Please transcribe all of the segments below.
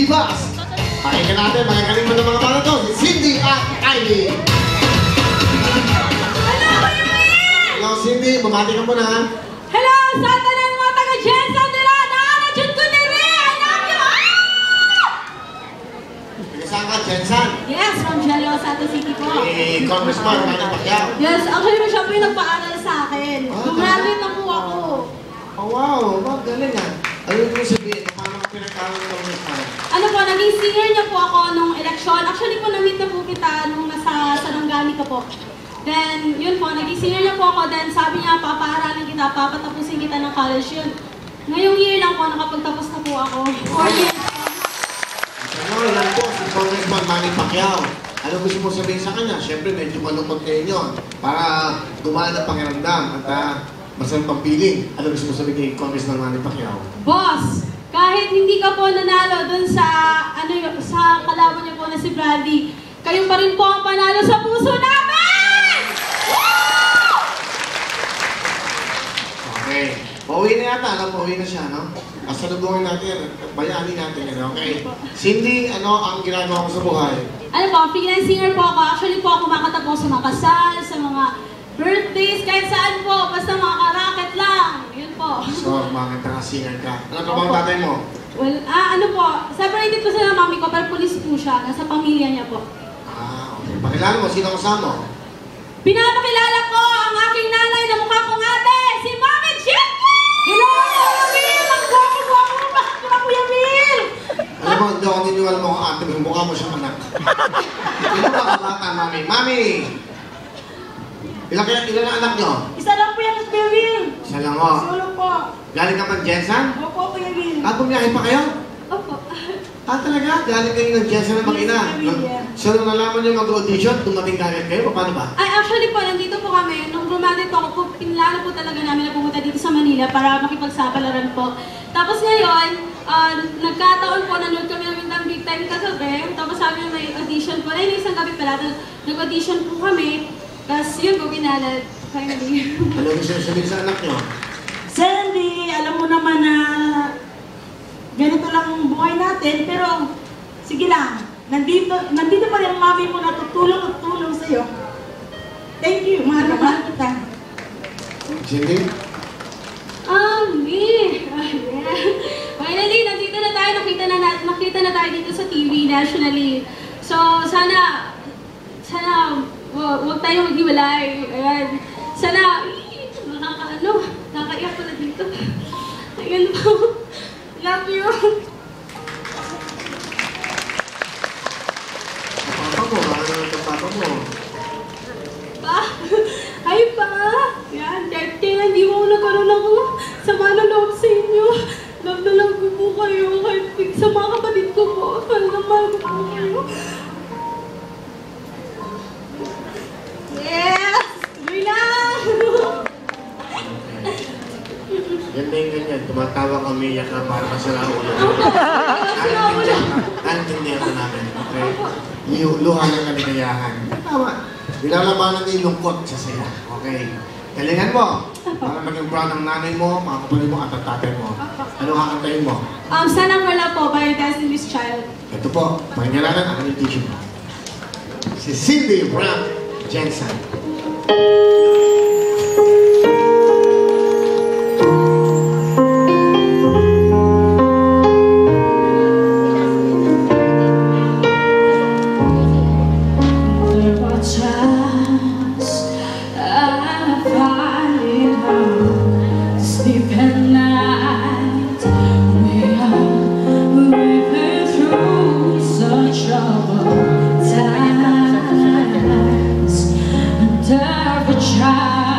Divas. Pakinggan natin, mga galing mo ng mga bata to, si Cindy at Ivy. Hello, Cindy. Bumati ka muna, ha? Hello, sa tanan mga taga-Jensen nila. Nakakajun ko na rin. I love you. Saan ka, Jensen? Yes, from Jaleo, Santo City po. Congressman, Manny Pacquiao. Yes, actually, siya po yung nagpaaral sa akin. Graduate na po ako. Oh, wow. Galing, ha? Ano yung sabihin? Paano ka pinagkaroon ng congressman? Ano po, naging senior niya po ako nung eleksyon. Actually po, na-meet na po kita nung nasa Sarangani ka po. Then, yun po, naging senior niya po ako. Then, sabi niya, papaaralin kita, papatapusin kita ng college yun. Ngayong year lang po, nakapagtapos na po ako. 4 years po. Ano, yan po, si Congressman Manny Pacquiao. Ano gusto mo sabihin sa kanya? Siyempre, medyo malungkot kayo yun. Para gumaan ang pakiramdam at masarap pang piling. Ano gusto mo sabihin kay Congressman Manny Pacquiao? Boss, kahit hindi ka po nanalo dun sa, sa kalaban niyo po na si Brady, kayo pa rin po ang panalo sa puso namin! Woo! Okay. Pauwi na yata, ano? Pauwi na siya, no? Kasalubungin natin, bayani natin, ano? Okay. Cindy, ano ang ginagawa mo sa buhay? Ano po, freelance singer po ako. Actually po, kumakanta po sa mga kasal, sa mga birthdays, kahit saan po, basta mga karaket lang. Yun po. So, makakanta ka, singer ka. Ano ka bang tatay mo? Well, ano po, separated po sila ng mami ko, pero police po siya, nasa pamilya niya po. Okay. Pakilala mo, sino kasama mo? Pinapakilala ko ang aking nanay na mukha kong ate, si Mami Jenny! Hello, Kuya Will! Magwako-wako mo, bakit mo na Kuya Will? Alam mo, hindi ako niniwala mo kung ate mo, mukha mo siyang anak. Ito ba kabata, Mami? Mami! Ilan ang anak nyo? Isa lang po yan, Kuya Will. Isa lang mo. Solo po. Galing ka pang Jensen? Opo, Kuya Will. Bumiyahe pa kayo? Opo. Talaga? Galing kayo ng Jensen na mag-ina? So, nung nalaman nyo mag-audition, dumating kagad kayo? Paano ba? Ay, actually po, nandito po kami. Nung graduate po ako po, pinlano po talaga namin na pumunta dito sa Manila para makipagsapalaran po. Tapos ngayon, nagkataon po, nanood kami namin ng Big Time kagabi. Tapos sabi niya may audition po. Ay, isang gabi pala, nag-audition po kami. Tapos yun po, pinalad. Finally. Ano gusto nyo sabihin sa anak nyo? Sandy, alam mo naman na ganito lang ang buhay natin, pero sige lang, nandito pa rin ang mami mo na tutulong at tulong sa'yo. Thank you, mahal kita. Cindy? Finally, nandito na tayo, nakita na tayo dito sa TV nationally. So, sana, huwag tayong maghiwalay. Ayan. Sana, nakakaiyak ko na dito. Ayan po. Love you. Papa mo, ano ang papa mo? Pa? Ay pa! Yan, kahit hindi mo nagkaroon ako sama na loob sa inyo. Love na love ko po kayo. Kahit sa mga kapatid ko po, mahal na mahal ko po kayo. Yes! Tuloy lang! Ganyan. Tumatawa kami, iyak na para masala ulo. Naintindihan ko namin, okay? Luha ng kaligayahan. Tama. Nilalabanan niya yung lungkot sa saya, okay? Galingan mo. Para maging proud ng nanay mo, mga kapatid mo at ang tatay mo. Ano kakantayin mo? Sana wala po by Destiny's Child. Ito po, pakinggan natin ang kanyang teacher mo. Si Cindy Brown Jensen. Times, and every child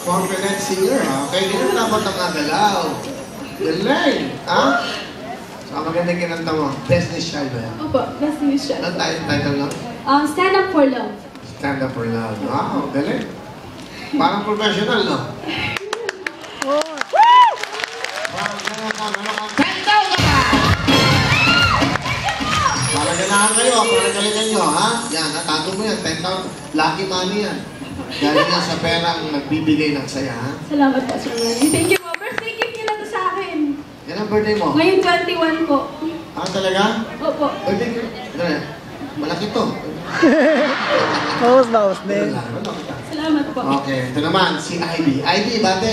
confident singer, okay? Ganyan dapat ang nagalaw. Galing, ha? So, maganda yung kinanta mo. Destiny's Child ba yan? Opo, best news siya. Anong title lang? Stand Up for Love. Stand Up for Love. Wow, galing. Parang professional, no? Parang gano'n ka, meron kang 10,000 ka! Parang ganahan kayo, parang galingan nyo, ha? Yan, natago mo yan, 10,000. Lucky money yan. Galing yan sa perang nagbibigay ng saya, ha? Salamat po, Sir Manny. Thank you po. Birthday gift niyo na to sa akin. Yan ang birthday mo. Ngayon 21 po. Ah, talaga? Opo. Birthday ko. Ano, malaki to. Bawas din. Wala, wala. Salamat po. Okay, ito naman, si Ivy. Ivy, bate.